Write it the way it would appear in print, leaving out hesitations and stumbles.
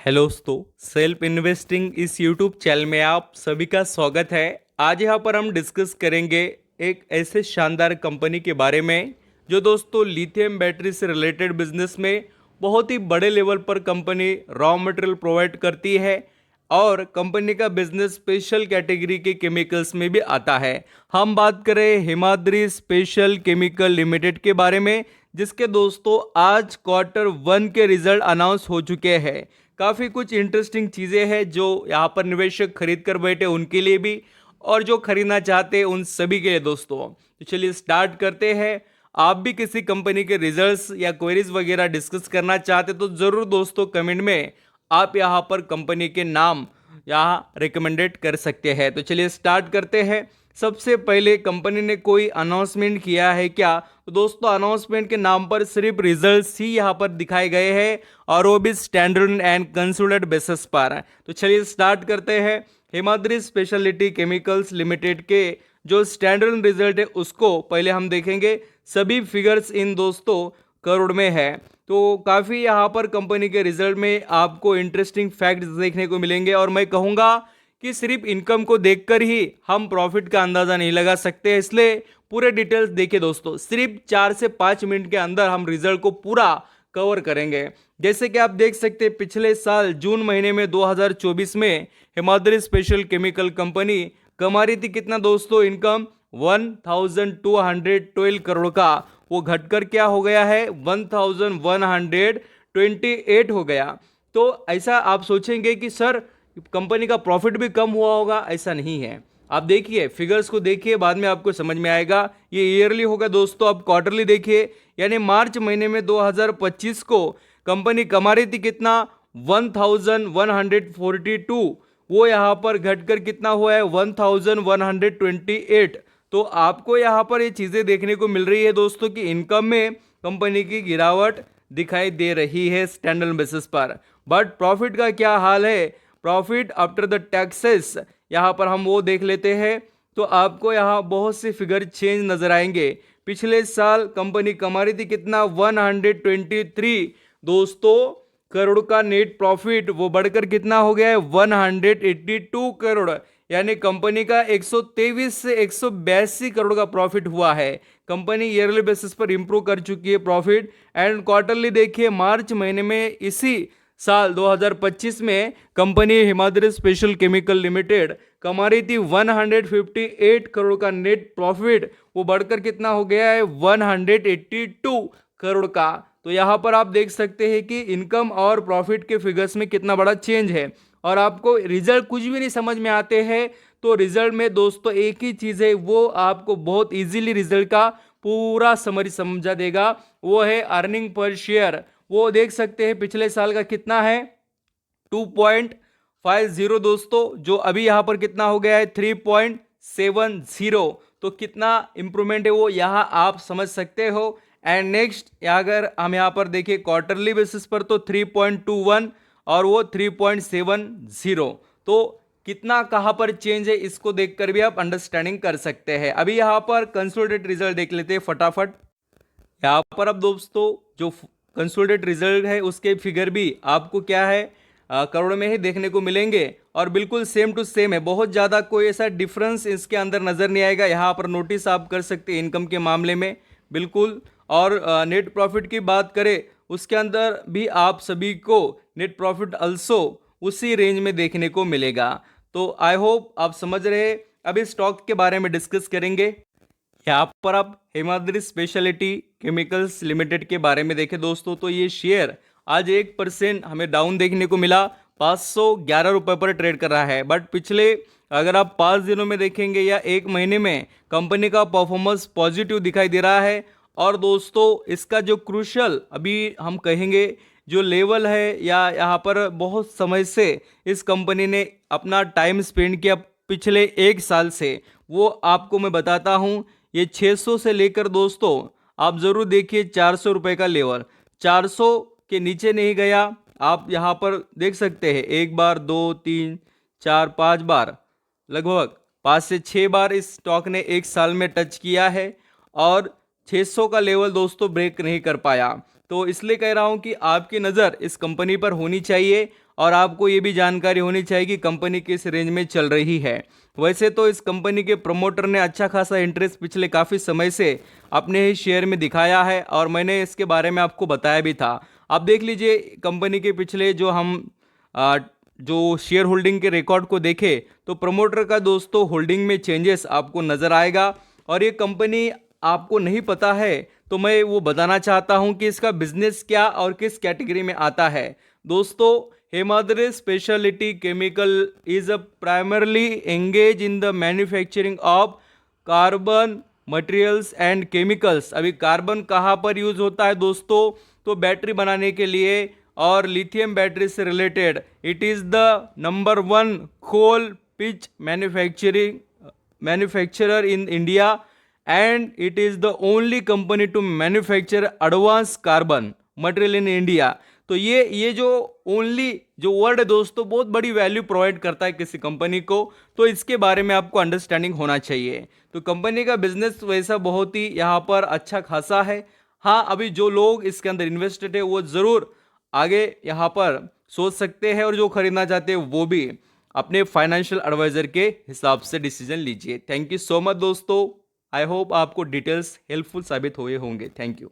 Hello दोस्तों, self investing इस YouTube channel में आप सभी का स्वागत है। आज यहाँ पर हम डिस्कस करेंगे एक ऐसे शानदार कंपनी के बारे में जो दोस्तों लिथियम बैटरी से रिलेटेड बिजनेस में बहुत ही बड़े लेवल पर कंपनी रॉ मटेरियल प्रोवाइड करती है और कंपनी का बिजनेस स्पेशल कैटेगरी के केमिकल्स में भी आता है। हम बात करें हिमाद्री स्पेशल केमिकल लिमिटेड के बारे में, जिसके दोस्तों आज Q1 के रिजल्ट अनाउंस हो चुके हैं। काफ़ी कुछ इंटरेस्टिंग चीज़ें हैं जो यहाँ पर निवेशक खरीद कर बैठे उनके लिए भी और जो खरीदना चाहते हैं उन सभी के लिए दोस्तों। तो चलिए स्टार्ट करते हैं। आप भी किसी कंपनी के रिजल्ट्स या क्वेरीज वगैरह डिस्कस करना चाहते तो ज़रूर दोस्तों कमेंट में आप यहाँ पर कंपनी के नाम यहाँ रिकमेंडेड कर सकते हैं। तो चलिए स्टार्ट करते हैं। सबसे पहले कंपनी ने कोई अनाउंसमेंट किया है क्या? तो दोस्तों अनाउंसमेंट के नाम पर सिर्फ रिजल्ट्स ही यहाँ पर दिखाए गए हैं और वो भी स्टैंडर्ड एंड कंसोलिडेटेड बेसिस पर। तो चलिए स्टार्ट करते हैं। हिमाद्री स्पेशलिटी केमिकल्स लिमिटेड के जो स्टैंडर्ड रिजल्ट है उसको पहले हम देखेंगे। सभी फिगर्स इन दोस्तों करोड़ में है। तो काफ़ी यहाँ पर कंपनी के रिजल्ट में आपको इंटरेस्टिंग फैक्ट्स देखने को मिलेंगे और मैं कहूँगा कि सिर्फ इनकम को देखकर ही हम प्रॉफिट का अंदाज़ा नहीं लगा सकते, इसलिए पूरे डिटेल्स देखिए दोस्तों। सिर्फ 4 से 5 मिनट के अंदर हम रिजल्ट को पूरा कवर करेंगे। जैसे कि आप देख सकते हैं पिछले साल जून महीने में 2024 में हिमाद्री स्पेशल केमिकल कंपनी कमा रही थी कितना दोस्तों इनकम 1212 करोड़ का। वो घटकर क्या हो गया है 1128 हो गया। तो ऐसा आप सोचेंगे कि सर कंपनी का प्रॉफिट भी कम हुआ होगा, ऐसा नहीं है। आप देखिए फिगर्स को देखिए, बाद में आपको समझ में आएगा। ये ईयरली होगा दोस्तों, आप क्वार्टरली देखिए। यानी मार्च महीने में 2025 को कंपनी कमा रही थी कितना 1142, वो यहाँ पर घटकर कितना हुआ है 1128। तो आपको यहाँ पर ये चीज़ें देखने को मिल रही है दोस्तों कि इनकम में कंपनी की गिरावट दिखाई दे रही है स्टैंडर्ड बेसिस पर। बट प्रॉफिट का क्या हाल है? प्रॉफिट आफ्टर द टैक्सेस यहाँ पर हम वो देख लेते हैं तो आपको यहाँ बहुत से फिगर चेंज नजर आएंगे। पिछले साल कंपनी कमा रही थी कितना 123 दोस्तों करोड़ का नेट प्रॉफिट, वो बढ़कर कितना हो गया है 182 करोड़। यानी कंपनी का 123 से 182 करोड़ का प्रॉफिट हुआ है। कंपनी ईयरली बेसिस पर इंप्रूव कर चुकी है प्रॉफिट। एंड क्वार्टरली देखिए मार्च महीने में इसी साल 2025 में company Himadri special chemical limited कमा रही थी 158 करोड़ का नेट प्रॉफिट, वो बढ़कर कितना हो गया है 182 करोड़ का। तो यहाँ पर आप देख सकते हैं कि इनकम और प्रॉफिट के फिगर्स में कितना बड़ा चेंज है। और आपको रिजल्ट कुछ भी नहीं समझ में आते हैं तो रिजल्ट में दोस्तों एक ही चीज़ है, वो आपको बहुत इजीली रिजल्ट का पूरा समरी समझा देगा, वो है अर्निंग पर शेयर। वो देख सकते हैं पिछले साल का कितना है 2.50 दोस्तों, जो अभी यहाँ पर कितना हो गया है 3.70। तो कितना इंप्रूवमेंट है वो यहाँ आप समझ सकते हो। एंड नेक्स्ट अगर हम यहाँ पर देखिए क्वार्टरली बेसिस पर तो 3.21 और वो 3.70। तो कितना कहाँ पर चेंज है इसको देखकर भी आप अंडरस्टैंडिंग कर सकते हैं। अभी यहाँ पर कंसोलिडेटेड रिजल्ट देख लेते हैं फटाफट। यहाँ पर अब दोस्तों जो कंसोलिडेटेड रिजल्ट है उसके फिगर भी आपको क्या है करोड़ में ही देखने को मिलेंगे और बिल्कुल सेम टू सेम है। बहुत ज़्यादा कोई ऐसा डिफरेंस इसके अंदर नज़र नहीं आएगा। यहाँ पर नोटिस आप कर सकते हैं इनकम के मामले में बिल्कुल। और नेट प्रॉफिट की बात करें उसके अंदर भी आप सभी को नेट प्रॉफिट अल्सो उसी रेंज में देखने को मिलेगा। तो आई होप आप समझ रहे। अभी स्टॉक के बारे में डिस्कस करेंगे। यहाँ पर आप हिमाद्री स्पेशलिटी केमिकल्स लिमिटेड के बारे में देखें दोस्तों तो ये शेयर आज 1% हमें डाउन देखने को मिला, 511 रुपये पर ट्रेड कर रहा है। बट पिछले अगर आप 5 दिनों में देखेंगे या एक महीने में कंपनी का परफॉर्मेंस पॉजिटिव दिखाई दे रहा है। और दोस्तों इसका जो क्रूशल अभी हम कहेंगे जो लेवल है या यहाँ पर बहुत समय से इस कंपनी ने अपना टाइम स्पेंड किया पिछले एक साल से, वो आपको मैं बताता हूँ। ये 600 से लेकर दोस्तों आप ज़रूर देखिए 400 रुपये का लेवल, 400 के नीचे नहीं गया। आप यहाँ पर देख सकते हैं 1 बार 2 3 4 5 बार, लगभग 5 से 6 बार इस स्टॉक ने एक साल में टच किया है और 600 का लेवल दोस्तों ब्रेक नहीं कर पाया। तो इसलिए कह रहा हूं कि आपकी नज़र इस कंपनी पर होनी चाहिए और आपको ये भी जानकारी होनी चाहिए कि कंपनी किस रेंज में चल रही है। वैसे तो इस कंपनी के प्रमोटर ने अच्छा खासा इंटरेस्ट पिछले काफ़ी समय से अपने ही शेयर में दिखाया है और मैंने इसके बारे में आपको बताया भी था। आप देख लीजिए कंपनी के पिछले जो हम जो शेयर होल्डिंग के रिकॉर्ड को देखें तो प्रमोटर का दोस्तों होल्डिंग में चेंजेस आपको नज़र आएगा। और ये कंपनी आपको नहीं पता है तो मैं वो बताना चाहता हूं कि इसका बिजनेस क्या और किस कैटेगरी में आता है। दोस्तों, Hemadri speciality chemical is a primarily engage in the manufacturing of carbon materials and chemicals. अभी कार्बन कहाँ पर यूज होता है दोस्तों? तो बैटरी बनाने के लिए और लिथियम बैटरी से related it is the number 1 coal pitch manufacturer in India and it is the only company to manufacture advance carbon material in India. तो ये जो ओनली जो वर्ड है दोस्तों बहुत बड़ी वैल्यू प्रोवाइड करता है किसी कंपनी को। तो इसके बारे में आपको अंडरस्टैंडिंग होना चाहिए। तो कंपनी का बिजनेस वैसा बहुत ही यहाँ पर अच्छा खासा है। हाँ, अभी जो लोग इसके अंदर इन्वेस्टेड है वो जरूर आगे यहाँ पर सोच सकते हैं और जो खरीदना चाहते हैं वो भी अपने फाइनेंशियल एडवाइजर के हिसाब से डिसीजन लीजिए। थैंक यू सो मच दोस्तों। आई होप आपको डिटेल्स हेल्पफुल साबित हुए होंगे। Thank you.